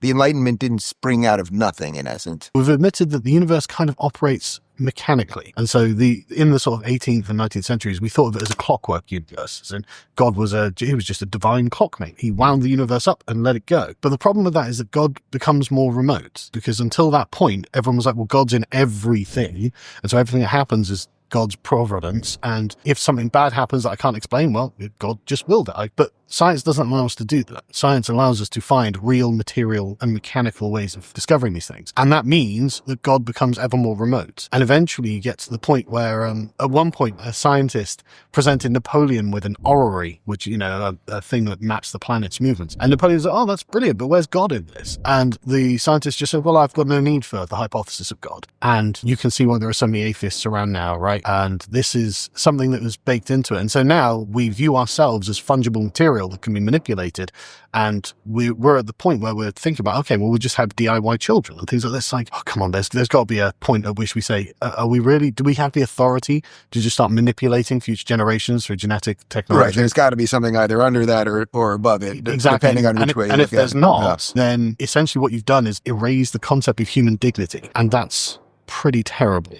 The Enlightenment didn't spring out of nothing, in essence. We've admitted that the universe kind of operates mechanically. And so in the sort of 18th and 19th centuries, we thought of it as a clockwork universe. And God was just a divine clockmate. He wound the universe up and let it go. But the problem with that is that God becomes more remote, because until that point, everyone was like, well, God's in everything. And so everything that happens is God's providence. And if something bad happens that I can't explain, well, God just willed it. But science doesn't allow us to do that. Science allows us to find real material and mechanical ways of discovering these things. And that means that God becomes ever more remote. And eventually you get to the point where, at one point, a scientist presented Napoleon with an orrery, which, a thing that maps the planet's movements. And Napoleon's like, oh, that's brilliant, but where's God in this? And the scientist just said, well, I've got no need for the hypothesis of God. And you can see why there are so many atheists around now, right? And this is something that was baked into it. And so now we view ourselves as fungible material that can be manipulated, and we're at the point where we're thinking about, okay, well, we'll just have DIY children and things like this. Like, oh, come on, there's got to be a point at which we say, do we have the authority to just start manipulating future generations through genetic technology? Right, there's got to be something either under that or above it, exactly. Depending on which way you and look if there's not, then essentially what you've done is erase the concept of human dignity, and that's pretty terrible.